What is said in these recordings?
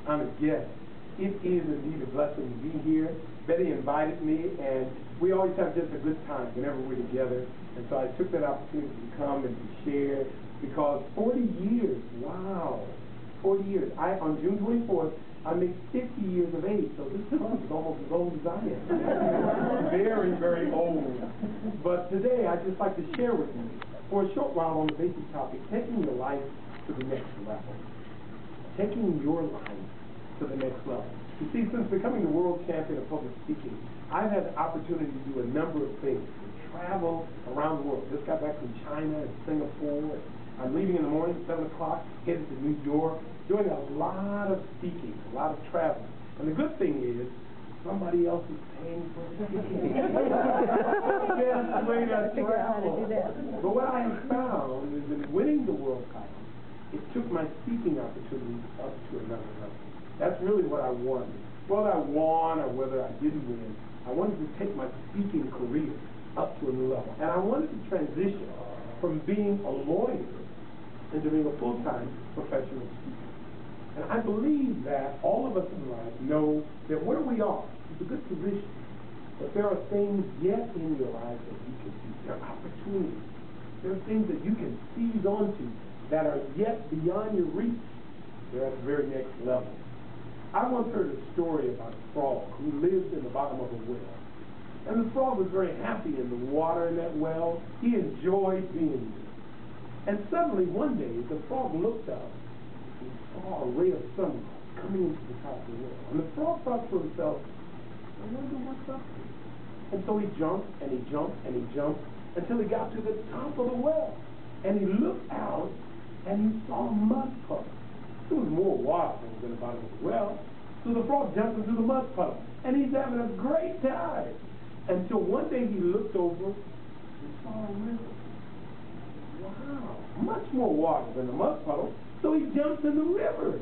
honored guest. It is indeed a blessing to be here. Betty invited me, and we always have just a good time whenever we're together. And so I took that opportunity to come and to share, because 40 years, wow, 40 years. On June 24th, I make 50 years of age, so this club is almost as old as I am. Very, very old. But today, I'd just like to share with you, for a short while, on the basic topic, taking your life to the next level. Taking your life to the next level. You see, since becoming the world champion of public speaking, I've had the opportunity to do a number of things. Travel around the world. Just got back from China and Singapore. I'm leaving in the morning at 7 o'clock, headed to New York, doing a lot of speaking, a lot of traveling. And the good thing is, somebody else is paying for the speaking. Best way to travel. But what I have found is that winning the World Cup, it took my speaking opportunities up to another level. That's really what I wanted. Whether I won or whether I didn't win, I wanted to take my speaking career up to a new level. And I wanted to transition from being a lawyer into being a full-time professional speaker. And I believe that all of us in life know that where we are is a good position. But there are things yet in your life that you can do. There are opportunities. There are things that you can seize onto that are yet beyond your reach. They're at the very next level. I once heard a story about a frog who lived in the bottom of a well. And the frog was very happy in the water in that well. He enjoyed being there. And suddenly one day, the frog looked up and saw a ray of sunlight coming into the top of the well. And the frog thought to himself, I wonder what's up here. And so he jumped and he jumped and he jumped until he got to the top of the well. And he looked out and he saw a mud puddle. There was more water than was in the bottom of the well. So the frog jumped into the mud puddle. And he's having a great time. Until one day he looked over and saw a river. Wow, much more water than the mud puddle. So he jumps in the river.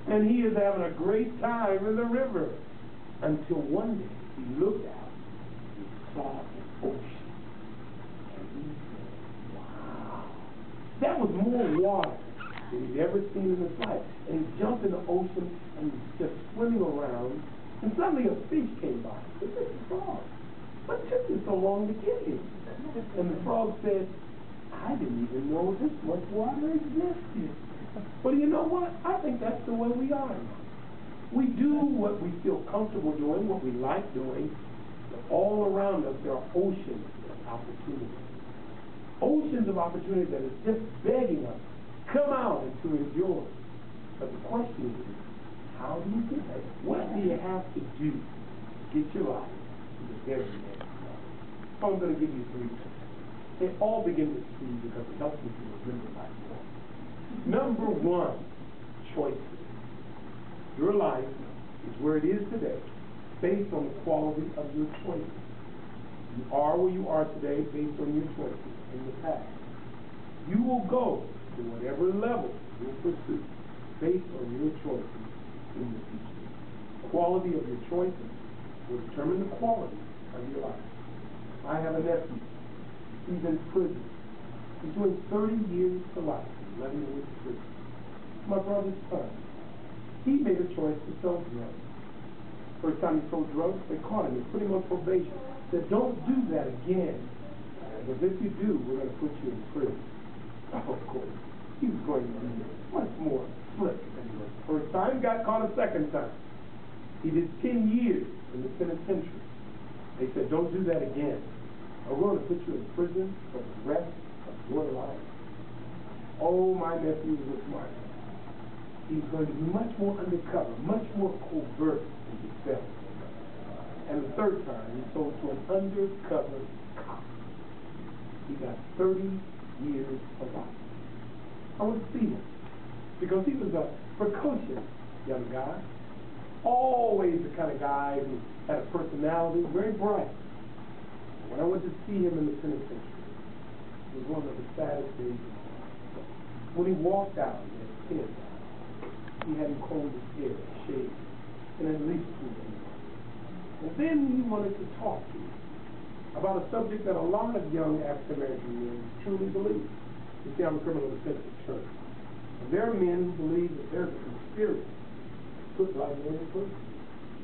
And he is having a great time in the river. Until one day he looked out and saw the ocean. And he said, wow, that was more water than he'd ever seen in his life. And he jumped in the ocean and he's just swimming around. And suddenly a fish came by. He said, "Mr. Frog, what took you so long to get here?" And the frog said, "I didn't even know this much water existed." But you know what? I think that's the way we are. We do what we feel comfortable doing, what we like doing, but all around us there are oceans of opportunity. Oceans of opportunity that is just begging us, come out and to enjoy. But the question is, how do you get there? What do you have to do to get your life to the very next level? So I'm going to give you 3 tips. They all begin with C because it helps me to remember my point. Number 1, choices. Your life is where it is today based on the quality of your choices. You are where you are today based on your choices in the past. You will go to whatever level you will pursue based on your choices in the future. The quality of your choices will determine the quality of your life. I have a nephew. He's in prison. He's doing 30 years to life, 11 years to prison. My brother's son. He made a choice to sell drugs. First time he sold drugs, they caught him. They put him on probation. Said, "Don't do that again. Because if you do, we're going to put you in prison." Of course, he was going to be much more slick than the first time. Got caught a second time. He did 10 years in the penitentiary. They said, "Don't do that again. We're going to put you in prison for the rest of your life." Oh, my nephew was a smart man. He's going to be much more undercover, much more covert than himself. And the third time, he sold to an undercover cop. He got 30 years of life. I went to see him because he was a precocious young guy. Always the kind of guy who had a personality, very bright. When I went to see him in the penitentiary, it was one of the saddest days of my life. When he walked out, he had his head down. He hadn't combed his hair, shaved, in at least 2 years. And then he wanted to talk to me about a subject that a lot of young African-American men truly believe. You see, I'm a criminal defense attorney. And there are men who believe that there's a conspiracy put like any person.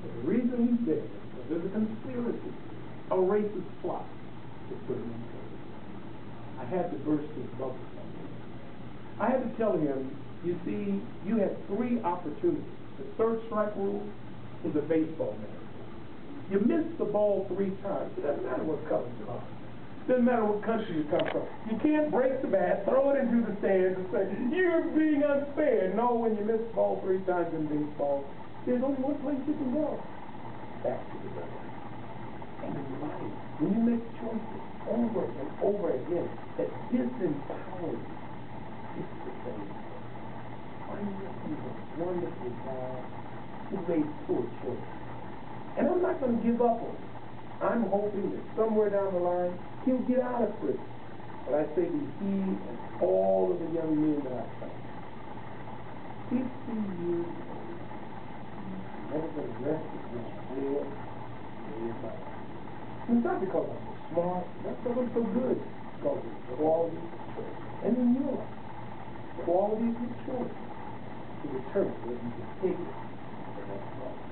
But the reason he's there is because there's a conspiracy, a racist plot to put him in prison. I had to burst his bubble. I had to tell him, you see, you had 3 opportunities. The third strike rule is a baseball metaphor. You missed the ball 3 times. It doesn't matter what color you are. It doesn't matter what country you come from. You can't break the bat, throw it into the stands, and say, you're being unfair. No, when you miss the ball 3 times in baseball, there's only one place you can go. Back to the dugout. And in life, when you make choices over and over again that disempower you, it's the same. He's a wonderful guy who made poor choices. And I'm not going to give up on him. I'm hoping that somewhere down the line, he'll get out of prison. But I say to he and all of the young men that I've found, 50 years old, never been arrested in jail in his life. It's not because I'm so smart, not because I'm so good, it's because of the quality of the choice. And in your life, the quality of your choice to determine whether you can take it to the next level.